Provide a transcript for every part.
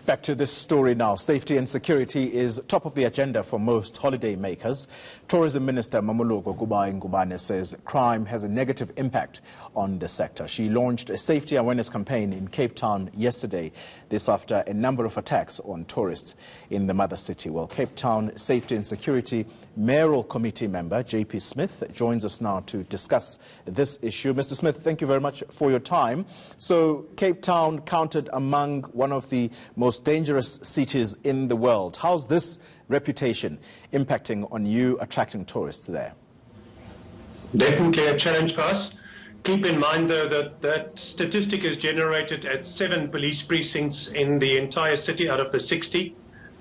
Back to this story now. Safety and security is top of the agenda for most holiday makers. Tourism Minister Mamuluko Ngubane says crime has a negative impact on the sector. She launched a safety awareness campaign in Cape Town yesterday, this after a number of attacks on tourists in the mother city. Well, Cape Town Safety and Security Mayoral Committee member JP Smith joins us now to discuss this issue. Mr. Smith, thank you very much for your time. So Cape Town counted among one of the most dangerous cities in the world. How's this reputation impacting on you attracting tourists there? Definitely a challenge for us. Keep in mind, though, that that statistic is generated at 7 police precincts in the entire city out of the 60,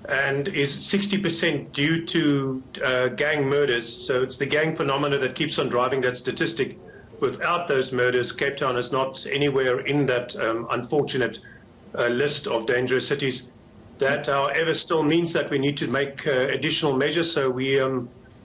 and is 60% due to gang murders. So it's the gang phenomena that keeps on driving that statistic. Without those murders, Cape Town is not anywhere in that unfortunate list of dangerous cities. That, however, still means that we need to make additional measures. So we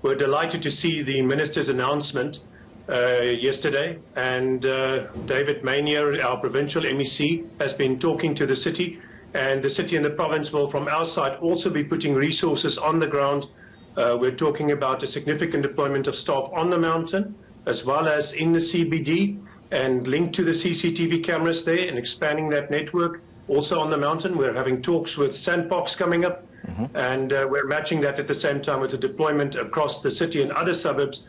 were delighted to see the minister's announcement yesterday, and David Maynier, our provincial MEC, has been talking to the city, and the city and the province will, from our side, also be putting resources on the ground. We're talking about a significant deployment of staff on the mountain, as well as in the CBD, and linked to the CCTV cameras there, and expanding that network. Also on the mountain, we're having talks with Sandbox coming up, and we're matching that at the same time with the deployment across the city and other suburbs,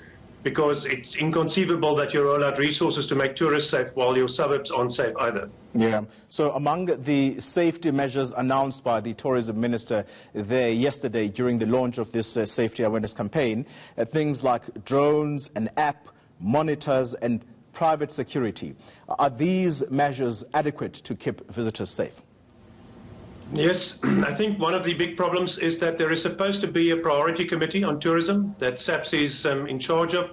because it's inconceivable that you roll out resources to make tourists safe while your suburbs aren't safe either. Yeah. So among the safety measures announced by the tourism minister there yesterday during the launch of this safety awareness campaign, things like drones, an app, monitors and private security. Are these measures adequate to keep visitors safe? Yes, I think one of the big problems is that there is supposed to be a priority committee on tourism that SAPS is in charge of.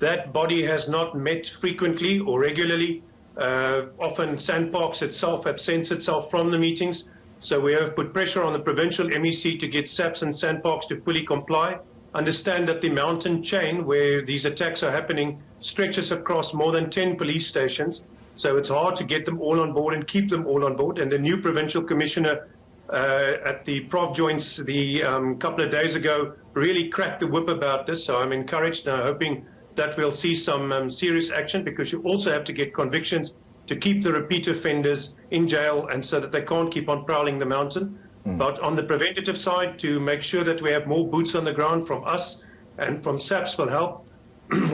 That body has not met frequently or regularly. Often Sandbox itself absents itself from the meetings. So we have put pressure on the provincial MEC to get SAPS and Sandbox to fully comply. Understand that the mountain chain where these attacks are happening stretches across more than 10 police stations. So it's hard to get them all on board and keep them all on board. And the new provincial commissioner at the Prof Joints the couple of days ago really cracked the whip about this. So I'm encouraged now, hoping that we'll see some serious action, because you also have to get convictions to keep the repeat offenders in jail, and so that they can't keep on prowling the mountain. But on the preventative side, to make sure that we have more boots on the ground from us and from SAPS will help.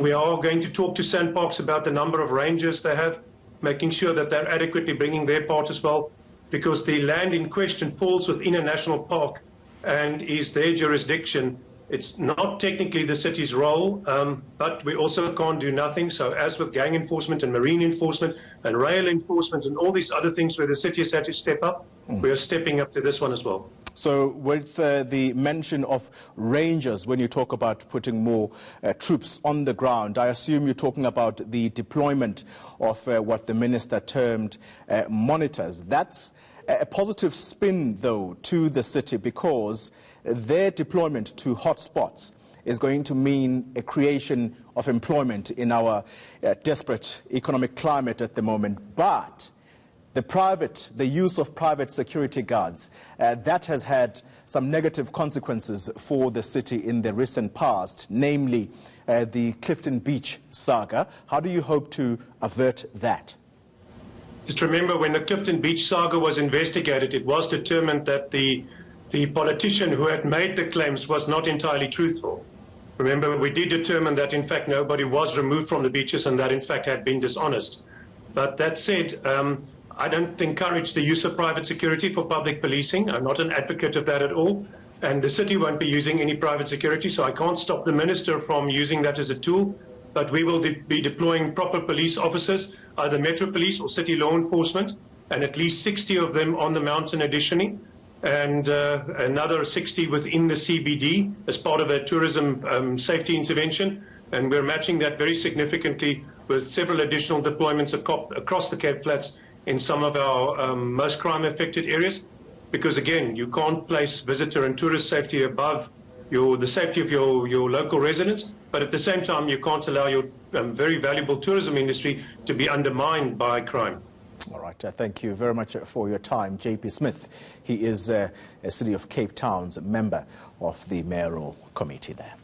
We are going to talk to Sandbox about the number of rangers they have, making sure that they're adequately bringing their part as well, because the land in question falls within a national park and is their jurisdiction. It's not technically the city's role, but we also can't do nothing. So as with gang enforcement and marine enforcement and rail enforcement and all these other things where the city has had to step up, we are stepping up to this one as well. So with the mention of rangers, when you talk about putting more troops on the ground, I assume you're talking about the deployment of what the minister termed monitors. That's a positive spin, though, to the city, because their deployment to hotspots is going to mean a creation of employment in our desperate economic climate at the moment. But the use of private security guards, that has had some negative consequences for the city in the recent past, namely the Clifton Beach saga. How do you hope to avert that? Just remember, when the Clifton Beach saga was investigated, it was determined that the politician who had made the claims was not entirely truthful. Remember, we did determine that, in fact, nobody was removed from the beaches and that, in fact, had been dishonest. But that said, I don't encourage the use of private security for public policing. I'm not an advocate of that at all. And the city won't be using any private security, so I can't stop the minister from using that as a tool. But we will be deploying proper police officers, either Metro Police or City Law Enforcement, and at least 60 of them on the mountain additionally, and another 60 within the CBD as part of a tourism safety intervention. And we're matching that very significantly with several additional deployments across the Cape Flats in some of our most crime-affected areas, because, again, you can't place visitor and tourist safety above the safety of your local residents, but at the same time, you can't allow your very valuable tourism industry to be undermined by crime. All right, thank you very much for your time. J.P. Smith, he is a City of Cape Town's member of the mayoral committee there.